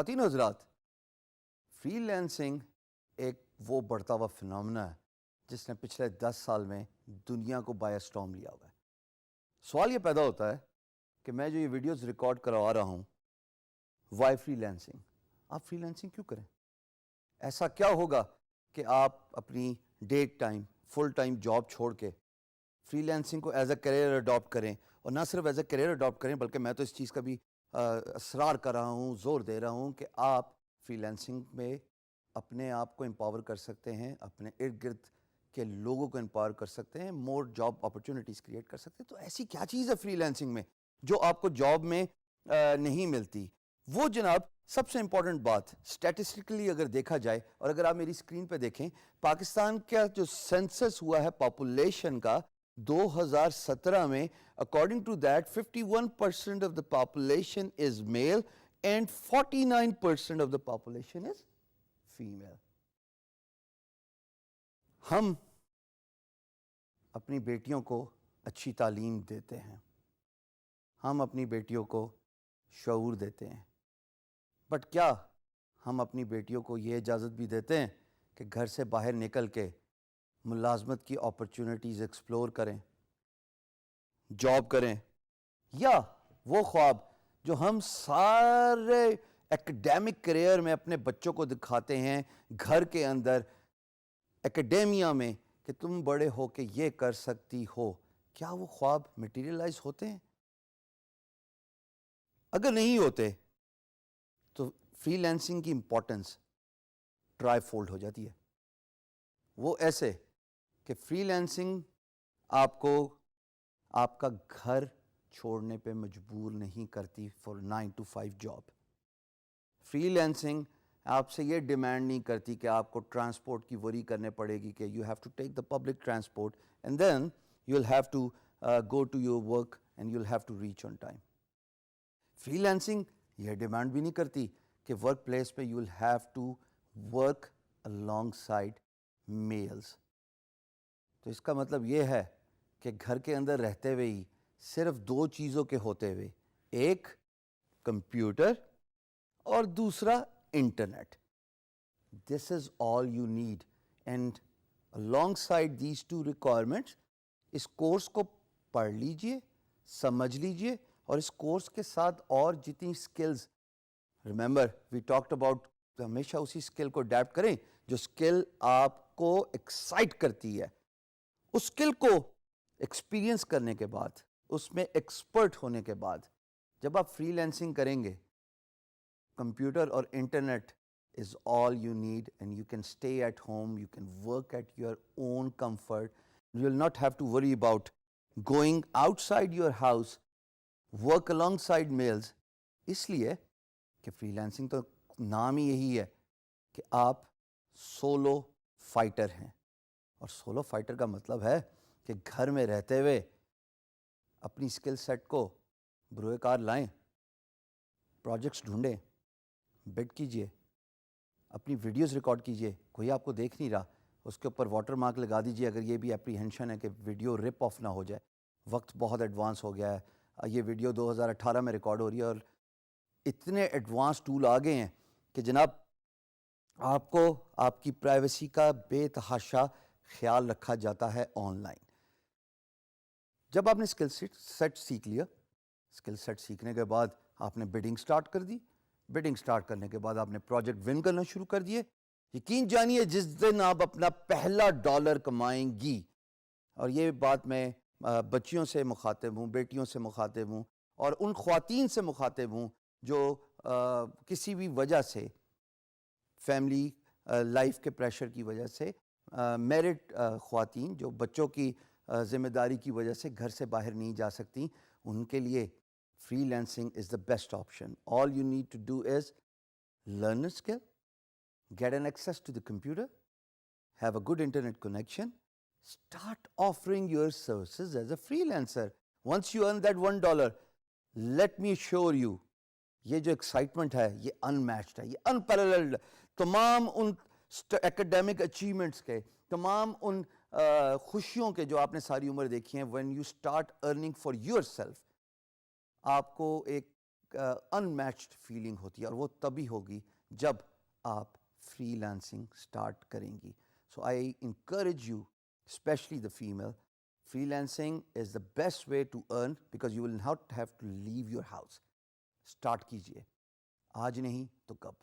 خواتین و حضرات، فری لینسنگ ایک وہ بڑھتا ہوا فنامنا ہے جس نے پچھلے 10 سال میں دنیا کو بائی اسٹارم لیا ہوا ہے۔ سوال یہ پیدا ہوتا ہے کہ میں جو یہ ویڈیوز ریکارڈ کروا رہا ہوں، وائی فری لینسنگ؟ آپ فری لینسنگ کیوں کریں؟ ایسا کیا ہوگا کہ آپ اپنی day time full time job چھوڑ کے فری لینسنگ کو ایز اے کیریئر اڈاپٹ کریں؟ اور نہ صرف ایز اے کیریئر اڈاپٹ کریں بلکہ میں تو اس چیز کا بھی اصرار کر رہا ہوں، زور دے رہا ہوں کہ آپ فری لینسنگ میں اپنے آپ کو امپاور کر سکتے ہیں، اپنے ارد گرد کے لوگوں کو امپاور کر سکتے ہیں، مور جاب اپرچونیٹیز کریٹ کر سکتے ہیں۔ تو ایسی کیا چیز ہے فری لینسنگ میں جو آپ کو جاب میں نہیں ملتی؟ وہ جناب سب سے امپورٹنٹ بات اسٹیٹسٹکلی اگر دیکھا جائے، اور اگر آپ میری اسکرین پہ دیکھیں، پاکستان کا جو سینسس ہوا ہے پاپولیشن کا 2017 میں، according to that 51% of the population is male and 49% of the population is female۔ ہم اپنی بیٹیوں کو اچھی تعلیم دیتے ہیں، ہم اپنی بیٹیوں کو شعور دیتے ہیں، بٹ کیا ہم اپنی بیٹیوں کو یہ اجازت بھی دیتے ہیں کہ گھر سے باہر نکل کے ملازمت کی اپرچونیٹیز ایکسپلور کریں، جاب کریں؟ یا وہ خواب جو ہم سارے ایکڈیمک کیریئر میں اپنے بچوں کو دکھاتے ہیں، گھر کے اندر ایکڈیمیا میں، کہ تم بڑے ہو کے یہ کر سکتی ہو، کیا وہ خواب میٹیریلائز ہوتے ہیں؟ اگر نہیں ہوتے تو فری لینسنگ کی امپورٹنس ٹرائی فولڈ ہو جاتی ہے۔ وہ ایسے کہ فری لینسنگ آپ کو آپ کا گھر چھوڑنے پہ مجبور نہیں کرتی for 9 to 5 job. Free lancing آپ سے یہ ڈیمانڈ نہیں کرتی کہ آپ کو ٹرانسپورٹ کی وری کرنے پڑے گی کہ you have to take the public transport and then you will have to go to your work and you will have to reach on time. Freelancing یہ ڈیمانڈ بھی نہیں کرتی کہ ورک پلیس پہ you will have to work along side males. تو اس کا مطلب یہ ہے کہ گھر کے اندر رہتے ہوئے ہی صرف 2 چیزوں کے ہوتے ہوئے، ایک کمپیوٹر اور دوسرا internet, this is all you need. And along side these 2 requirements، اس کورس کو پڑھ لیجئے، سمجھ لیجئے، اور اس کورس کے ساتھ اور جتنی skills, remember we talked about, ہمیشہ اسی اسکل کو اڈیپٹ کریں جو اسکل آپ کو ایکسائٹ کرتی ہے۔ اس اسکل کو ایکسپیرینس کرنے کے بعد، اس میں ایکسپرٹ ہونے کے بعد، جب آپ فری لینسنگ کریں گے، کمپیوٹر اور internet is all you need and you can stay at home, you can work at your own comfort, you will not have to worry about going outside your house, work alongside males۔ اس لیے کہ free lancing تو نام ہی یہی ہے کہ آپ solve fighter ہیں، اور سولو فائٹر کا مطلب ہے کہ گھر میں رہتے ہوئے اپنی اسکل سیٹ کو بروئے کار لائیں، پروجیکٹس ڈھونڈیں، بڈ کیجئے، اپنی ویڈیوز ریکارڈ کیجئے، کوئی آپ کو دیکھ نہیں رہا، اس کے اوپر واٹر مارک لگا دیجئے اگر یہ بھی اپریہنشن ہے کہ ویڈیو رپ آف نہ ہو جائے۔ وقت بہت ایڈوانس ہو گیا ہے، یہ ویڈیو 2018 میں ریکارڈ ہو رہی ہے، اور اتنے ایڈوانس ٹول آ گئے ہیں کہ جناب آپ کو آپ کی پرائیویسی کا بے تحاشا خیال رکھا جاتا ہے آن لائن۔ جب آپ نے اسکل سیٹ سیکھ لیا، اسکل سیٹ سیکھنے کے بعد آپ نے بڈنگ سٹارٹ کر دی، بڈنگ سٹارٹ کرنے کے بعد آپ نے پروجیکٹ ون کرنا شروع کر دیے، یقین جانیے جس دن آپ اپنا پہلا ڈالر کمائیں گی، اور یہ بات میں بچیوں سے مخاطب ہوں، بیٹیوں سے مخاطب ہوں، اور ان خواتین سے مخاطب ہوں جو کسی بھی وجہ سے، فیملی لائف کے پریشر کی وجہ سے، میرڈ خواتین جو بچوں کی ذمہ داری کی وجہ سے گھر سے باہر نہیں جا سکتی، ان کے لیے freelancing is the best option. All you need to do is learn a skill, get an access to the computer, have a good internet connection, start offering your services as a freelancer. Once you earn that $1, let me assure you، یہ جو excitement ہے یہ انمیچڈ ہے، یہ انپیرللڈ۔ تمام in academic achievements کے، تمام ان خوشیوں کے جو آپ نے ساری عمر دیکھی ہیں، when you start earning for yourself، آپ کو ایک ان میچڈ فیلنگ ہوتی ہے، اور وہ تبھی ہوگی جب آپ فری لانسنگ اسٹارٹ کریں گی. So I encourage you specially the female, freelancing is the best way to earn because you will not have to leave your house. Start کیجیے، آج نہیں تو کب.